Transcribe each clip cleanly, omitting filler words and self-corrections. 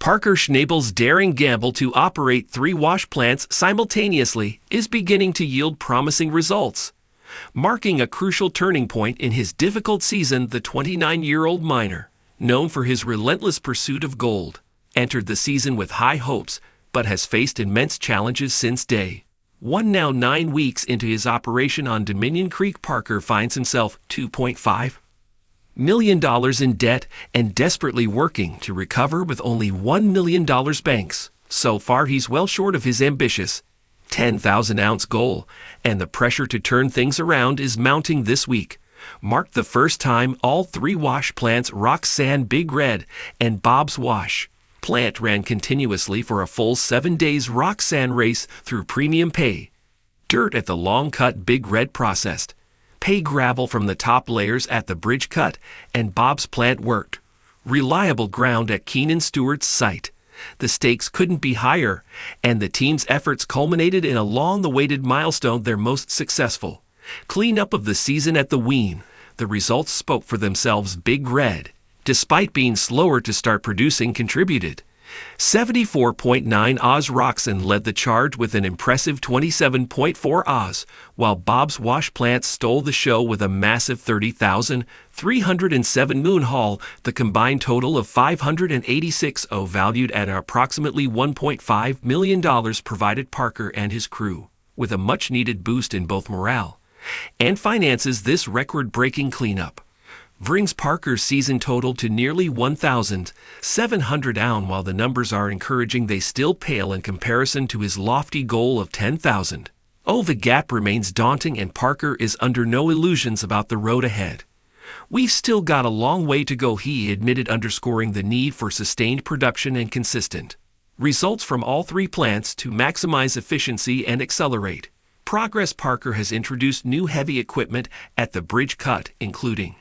Parker Schnabel's daring gamble to operate 3 wash plants simultaneously is beginning to yield promising results. Marking a crucial turning point in his difficult season, the 29-year-old miner, known for his relentless pursuit of gold, entered the season with high hopes but has faced immense challenges since day one. Now 9 weeks into his operation on Dominion Creek, Parker finds himself $2.5 million in debt and desperately working to recover with only $1 million banks. So far he's well short of his ambitious 10,000-ounce goal, and the pressure to turn things around is mounting. This week marked the first time all 3 wash plants, Roxanne, Big Red, and Bob's Wash plant, ran continuously for a full 7 days. Roxanne race through premium pay dirt at the long cut, Big Red processed pay gravel from the top layers at the bridge cut, and Bob's plant worked reliable ground at Keenan Stewart's site. The stakes couldn't be higher, and the team's efforts culminated in a long-awaited milestone, their most successful cleanup of the season at the Ween. The results spoke for themselves. Big Red, despite being slower to start producing, contributed 74.9 Oz. Roxanne led the charge with an impressive 27.4 Oz, while Bob's Wash plant stole the show with a massive 30,307 moon haul. The combined total of 586 Oz, valued at approximately $1.5 million, provided Parker and his crew with a much-needed boost in both morale and finances. This record-breaking cleanup brings Parker's season total to nearly 1,700 oz. While the numbers are encouraging, they still pale in comparison to his lofty goal of 10,000. The gap remains daunting, and Parker is under no illusions about the road ahead. "We've still got a long way to go," he admitted, underscoring the need for sustained production and consistent results from all 3 plants to maximize efficiency and accelerate progress. Parker has introduced new heavy equipment at the bridge cut, including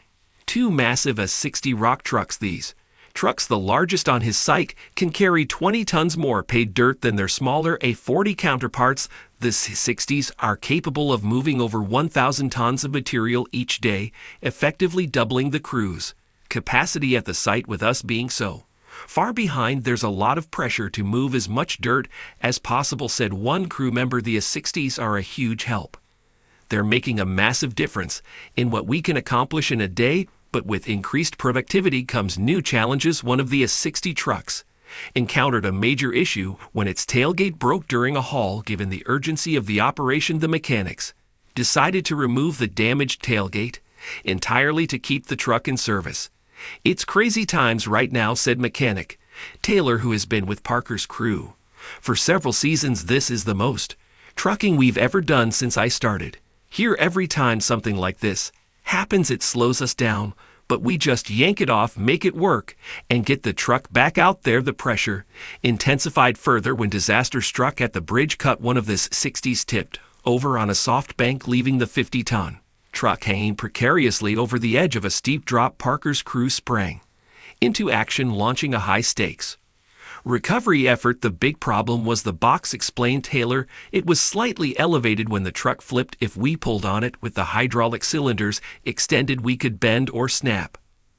2 massive A60 rock trucks. These trucks, the largest on his site, can carry 20 tons more paid dirt than their smaller A40 counterparts. The 60s are capable of moving over 1,000 tons of material each day, effectively doubling the crew's capacity at the site. With us being so far behind, there's a lot of pressure to move as much dirt as possible, said one crew member. The A60s are a huge help. They're making a massive difference in what we can accomplish in a day, but with increased productivity comes new challenges. One of the A60 trucks encountered a major issue when its tailgate broke during a haul. Given the urgency of the operation, the mechanics decided to remove the damaged tailgate entirely to keep the truck in service. "It's crazy times right now," said mechanic Taylor, who has been with Parker's crew for several seasons. "This is the most trucking we've ever done since I started here. Every time something like this happens, it slows us down, but we just yank it off, make it work, and get the truck back out there." The pressure intensified further when disaster struck at the bridge cut. One of the 60s tipped over on a soft bank, leaving the 50-ton truck hanging precariously over the edge of a steep drop. Parker's crew sprang into action, launching a high-stakes recovery effort. "The big problem was the box," explained Taylor. "It was slightly elevated when the truck flipped. If we pulled on it with the hydraulic cylinders extended, we could bend or snap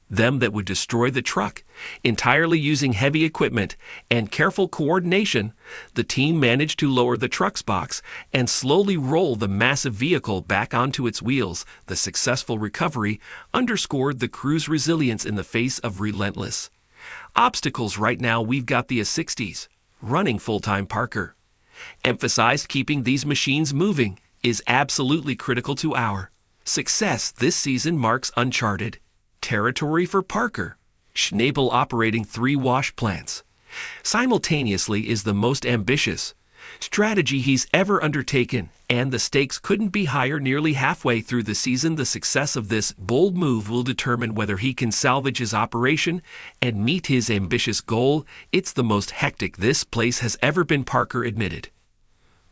them. That would destroy the truck entirely." Using heavy equipment and careful coordination, the team managed to lower the truck's box and slowly roll the massive vehicle back onto its wheels. The successful recovery underscored the crew's resilience in the face of relentless obstacles. "Right now we've got the A60s running full-time," Parker emphasized. "Keeping these machines moving is absolutely critical to our success. This season marks uncharted territory for Parker. Schnabel operating 3 wash plants simultaneously is the most ambitious strategy he's ever undertaken, and the stakes couldn't be higher. Nearly halfway through the season, the success of this bold move will determine whether he can salvage his operation and meet his ambitious goal. "It's the most hectic this place has ever been," Parker admitted.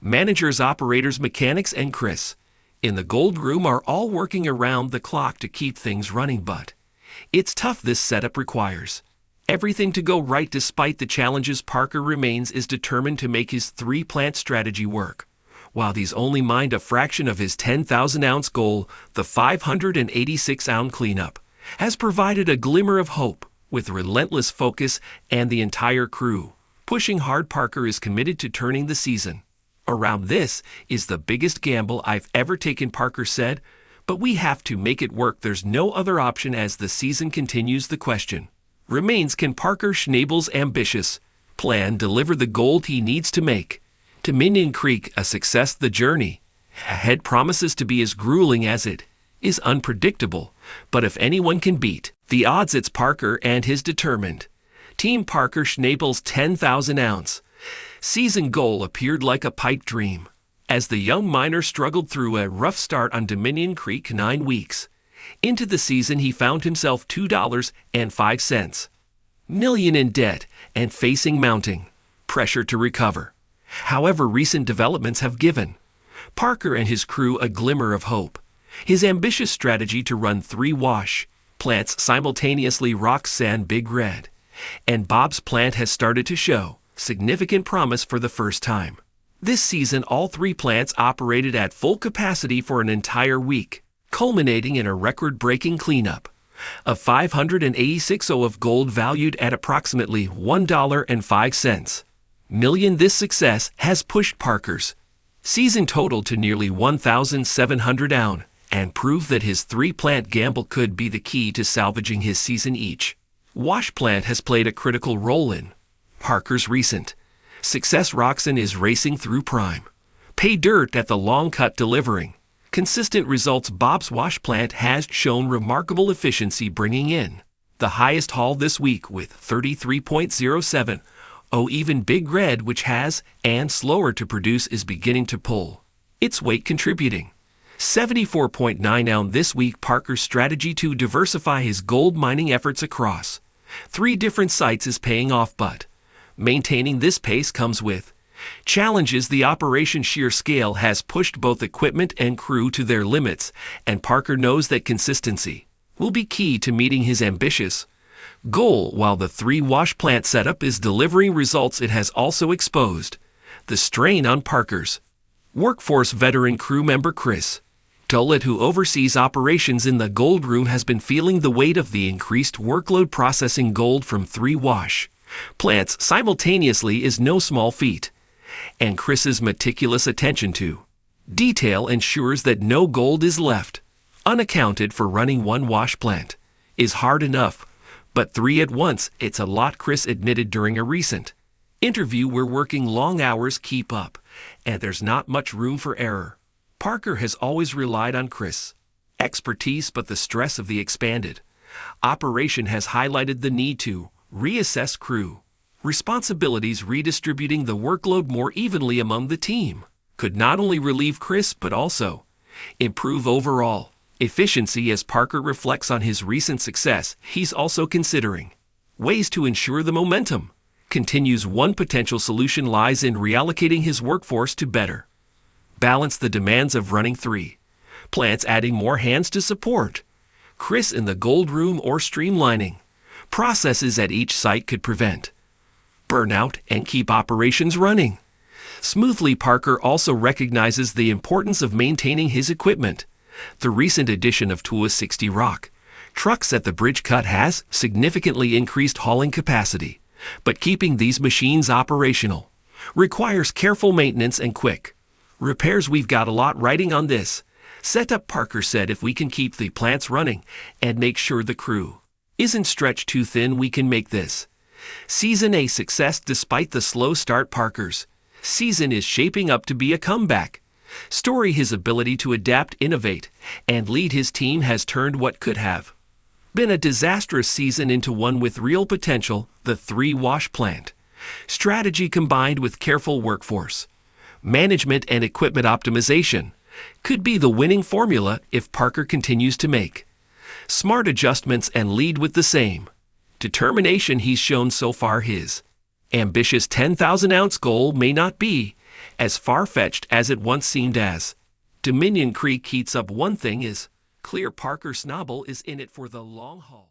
Managers, operators, mechanics, and Chris in the gold room are all working around the clock to keep things running, but it's tough. This setup requires everything to go right. Despite the challenges, Parker remains determined to make his 3-plant strategy work. While he's only mined a fraction of his 10,000-ounce goal, the 586-ounce cleanup has provided a glimmer of hope. with relentless focus and the entire crew. Pushing hard, Parker is committed to turning the season around. This is the biggest gamble I've ever taken, Parker said, but we have to make it work. There's no other option as the season continues. The question remains, can Parker Schnabel's ambitious plan deliver the gold he needs to make Dominion Creek a success? The journey ahead promises to be as grueling as it is unpredictable, but if anyone can beat the odds, it's Parker and his determined team. Parker Schnabel's 10,000-ounce season goal appeared like a pipe dream as the young miner struggled through a rough start on Dominion Creek. 9 weeks into the season, he found himself $2.05 million in debt and facing mounting pressure to recover. However, recent developments have given Parker and his crew a glimmer of hope. His ambitious strategy to run 3 wash plants simultaneously, Roxanne, Big Red, and Bob's plant, has started to show significant promise for the first time this season. All 3 plants operated at full capacity for an entire week, culminating in a record-breaking cleanup of 586 of gold valued at approximately $1.05 million. This success has pushed Parker's season total to nearly 1,700 ounce and proved that his 3-plant gamble could be the key to salvaging his season. Each wash plant has played a critical role in Parker's recent success. Roxanne is racing through prime pay dirt at the long cut, delivering consistent results. Bob's wash plant has shown remarkable efficiency, bringing in the highest haul this week with 33.07. Even Big Red, which has and slower to produce, is beginning to pull its weight, contributing 74.9 ounce this week. Parker's strategy to diversify his gold mining efforts across 3 different sites is paying off, but maintaining this pace comes with challenges. The operation's sheer scale has pushed both equipment and crew to their limits, and Parker knows that consistency will be key to meeting his ambitious goal. While the 3 wash plant setup is delivering results, it has also exposed the strain on Parker's workforce. Veteran crew member Chris Dollett, who oversees operations in the gold room, has been feeling the weight of the increased workload. Processing gold from 3 wash plants simultaneously is no small feat, and Chris's meticulous attention to detail ensures that no gold is left unaccounted for. Running 1 wash plant is hard enough, but 3 at once, it's a lot, Chris admitted during a recent interview. We're working long hours, keep up, and there's not much room for error. Parker has always relied on Chris' expertise, but the stress of the expanded operation has highlighted the need to reassess crew responsibilities. Redistributing the workload more evenly among the team could not only relieve Chris but also improve overall efficiency. As Parker reflects on his recent success, he's also considering ways to ensure the momentum continues. One potential solution lies in reallocating his workforce to better balance the demands of running 3 plants, adding more hands to support Chris in the gold room or streamlining processes at each site could prevent burnout and keep operations running smoothly. Parker also recognizes the importance of maintaining his equipment. The recent addition of 260 rock trucks at the bridge cut has significantly increased hauling capacity, but keeping these machines operational requires careful maintenance and quick repairs. We've got a lot riding on this setup, Parker said. If we can keep the plants running and make sure the crew isn't stretched too thin, we can make this season a success. Despite the slow start, Parker's season is shaping up to be a comeback story. His ability to adapt, innovate, and lead his team has turned what could have been a disastrous season into one with real potential. The 3 wash plant strategy, combined with careful workforce management and equipment optimization, could be the winning formula if Parker continues to make smart adjustments and lead with the same determination he's shown so far. His ambitious 10,000-ounce goal may not be as far-fetched as it once seemed. As Dominion Creek heats up, one thing is clear: Parker Schnabel is in it for the long haul.